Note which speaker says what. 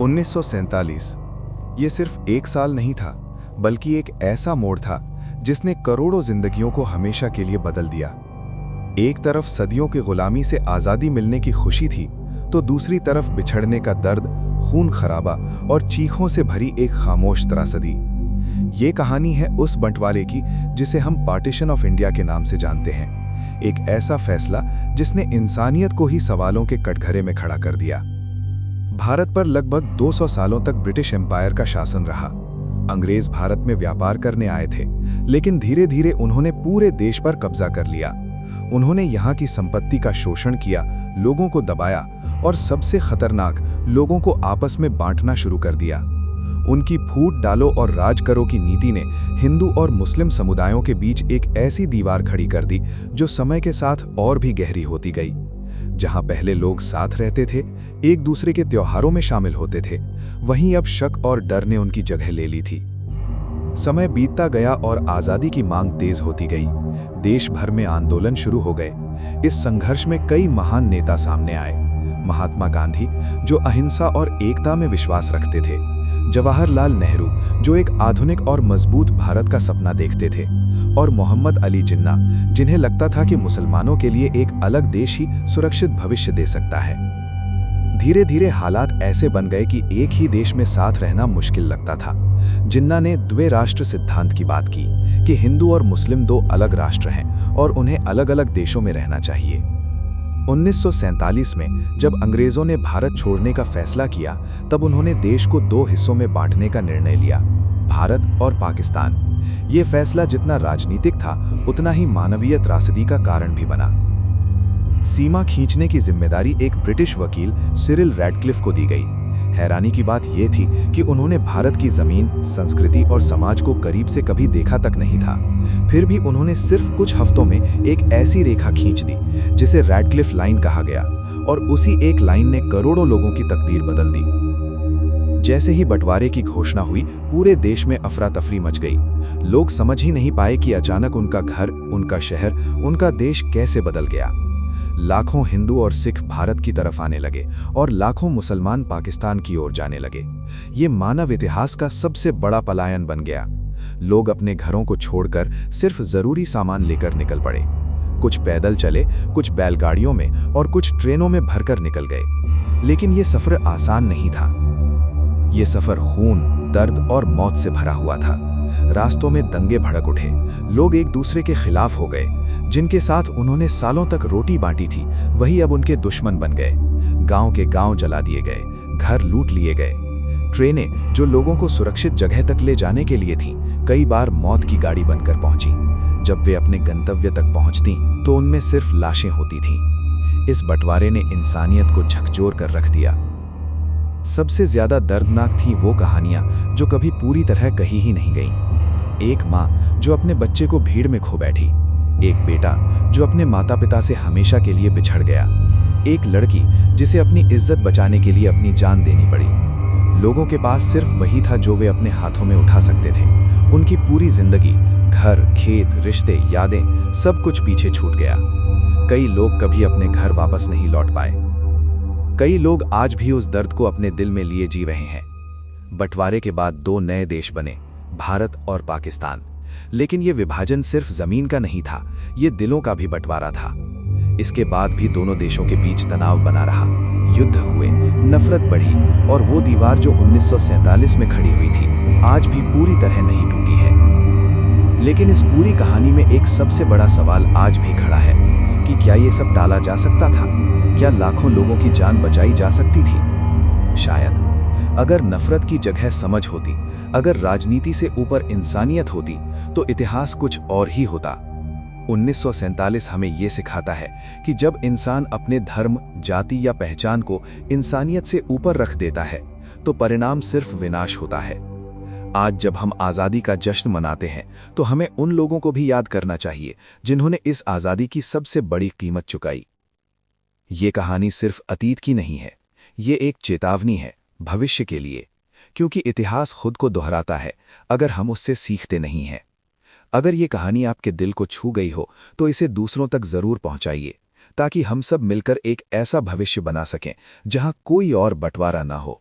Speaker 1: 1947 ये सिर्फ एक साल नहीं था, बल्कि एक ऐसा मोड़ था जिसने करोड़ों जिंदगियों को हमेशा के लिए बदल दिया। एक तरफ सदियों की गुलामी से आज़ादी मिलने की खुशी थी, तो दूसरी तरफ बिछड़ने का दर्द, खून खराबा और चीखों से भरी एक खामोश त्रासदी। ये कहानी है उस बंटवारे की जिसे हम पार्टीशन ऑफ इंडिया के नाम से जानते हैं। एक ऐसा फैसला जिसने इंसानियत को ही सवालों के कटघरे में खड़ा कर दिया। भारत पर लगभग 200 सालों तक ब्रिटिश एम्पायर का शासन रहा। अंग्रेज भारत में व्यापार करने आए थे, लेकिन धीरे धीरे उन्होंने पूरे देश पर कब्जा कर लिया। उन्होंने यहाँ की संपत्ति का शोषण किया, लोगों को दबाया और सबसे खतरनाक, लोगों को आपस में बांटना शुरू कर दिया। उनकी फूट डालो और राज करो की नीति ने हिंदू और मुस्लिम समुदायों के बीच एक ऐसी दीवार खड़ी कर दी जो समय के साथ और भी गहरी होती गई। जहां पहले लोग साथ रहते थे, एक दूसरे के त्योहारों में शामिल होते थे, वहीं अब शक और डर ने उनकी जगह ले ली थी। समय बीतता गया और आज़ादी की मांग तेज होती गई। देश भर में आंदोलन शुरू हो गए। इस संघर्ष में कई महान नेता सामने आए। महात्मा गांधी, जो अहिंसा और एकता में विश्वास रखते थे, जवाहरलाल नेहरू, जो एक आधुनिक और मजबूत भारत का सपना देखते थे, और मोहम्मद अली जिन्ना, जिन्हें लगता था कि मुसलमानों के लिए एक अलग देश ही सुरक्षित भविष्य दे सकता है। धीरे धीरे हालात ऐसे बन गए कि एक ही देश में साथ रहना मुश्किल लगता था। जिन्ना ने द्वे राष्ट्र सिद्धांत की बात की कि हिंदू और मुस्लिम दो अलग राष्ट्र हैं और उन्हें अलग अलग देशों में रहना चाहिए। 1947 में जब अंग्रेजों ने भारत छोड़ने का फैसला किया, तब उन्होंने देश को दो हिस्सों में बांटने का निर्णय लिया, भारत और पाकिस्तान। ये फैसला जितना राजनीतिक था, उतना ही मानवीय त्रासदी का कारण भी बना। सीमा खींचने की जिम्मेदारी एक ब्रिटिश वकील सिरिल रैडक्लिफ को दी गई। हैरानी की बात यह थी कि उन्होंने भारत की जमीन, संस्कृति और समाज को करीब से कभी देखा तक नहीं था। फिर भी उन्होंने सिर्फ कुछ हफ्तों में एक ऐसी रेखा खींच दी जिसे रैडक्लिफ लाइन कहा गया, और उसी एक लाइन ने करोड़ों लोगों की तकदीर बदल दी। जैसे ही बंटवारे की घोषणा हुई, पूरे देश में अफरा तफरी मच गई। लोग समझ ही नहीं पाए कि अचानक उनका घर, उनका शहर, उनका देश कैसे बदल गया। लाखों हिंदू और सिख भारत की तरफ आने लगे और लाखों मुसलमान पाकिस्तान की ओर जाने लगे। ये मानव इतिहास का सबसे बड़ा पलायन बन गया। लोग अपने घरों को छोड़कर सिर्फ जरूरी सामान लेकर निकल पड़े। कुछ पैदल चले, कुछ बैलगाड़ियों में और कुछ ट्रेनों में भरकर निकल गए। लेकिन ये सफर आसान नहीं था। ये सफर खून, दर्द और मौत से भरा हुआ था। रास्तों में दंगे भड़क उठे, लोग एक दूसरे के खिलाफ हो गए। जिनके साथ उन्होंने सालों तक रोटी बांटी थी, वही अब उनके दुश्मन बन गए। गांव के गांव जला दिए गए, घर लूट लिए गए। ट्रेनें, जो लोगों को सुरक्षित जगह तक ले जाने के लिए थीं, कई बार मौत की गाड़ी बनकर पहुंची। जब वे अपने गंतव्य तक पहुंचती, तो उनमें सिर्फ लाशें होती थीं। इस बंटवारे ने इंसानियत को झकझोर कर रख दिया। सबसे ज्यादा दर्दनाक थी वो कहानियां जो कभी पूरी तरह कही ही नहीं गईं। एक माँ जो अपने बच्चे को भीड़ में खो बैठी, एक बेटा जो अपने माता पिता से हमेशा के लिए बिछड़ गया, एक लड़की जिसे अपनी इज्जत बचाने के लिए अपनी जान देनी पड़ी। लोगों के पास सिर्फ वही था जो वे अपने हाथों में उठा सकते थे। उनकी पूरी जिंदगी, घर, खेत, रिश्ते, यादें, सब कुछ पीछे छूट गया। कई लोग कभी अपने घर वापस नहीं लौट पाए। कई लोग आज भी उस दर्द को अपने दिल में लिए जी रहे हैं। बंटवारे के बाद दो नए देश बने, भारत और पाकिस्तान। लेकिन ये विभाजन सिर्फ जमीन का नहीं था, ये दिलों का भी बंटवारा था। इसके बाद भी दोनों देशों के बीच तनाव बना रहा, युद्ध हुए, नफरत बढ़ी, और वो दीवार जो 1947 में खड़ी हुई थी, आज भी पूरी तरह नहीं टूटी है। लेकिन इस पूरी कहानी में एक सबसे बड़ा सवाल आज भी खड़ा है कि क्या ये सब टाला जा सकता था? क्या लाखों लोगों की जान बचाई जा सकती थी? शायद। अगर नफरत की जगह समझ होती, अगर राजनीति से ऊपर इंसानियत होती, तो इतिहास कुछ और ही होता। 1947 हमें यह सिखाता है कि जब इंसान अपने धर्म, जाति या पहचान को इंसानियत से ऊपर रख देता है, तो परिणाम सिर्फ विनाश होता है। आज जब हम आज़ादी का जश्न मनाते हैं, तो हमें उन लोगों को भी याद करना चाहिए जिन्होंने इस आज़ादी की सबसे बड़ी कीमत चुकाई। ये कहानी सिर्फ अतीत की नहीं है, ये एक चेतावनी है भविष्य के लिए, क्योंकि इतिहास खुद को दोहराता है अगर हम उससे सीखते नहीं हैं। अगर ये कहानी आपके दिल को छू गई हो, तो इसे दूसरों तक जरूर पहुंचाइए, ताकि हम सब मिलकर एक ऐसा भविष्य बना सकें जहां कोई और बंटवारा ना हो।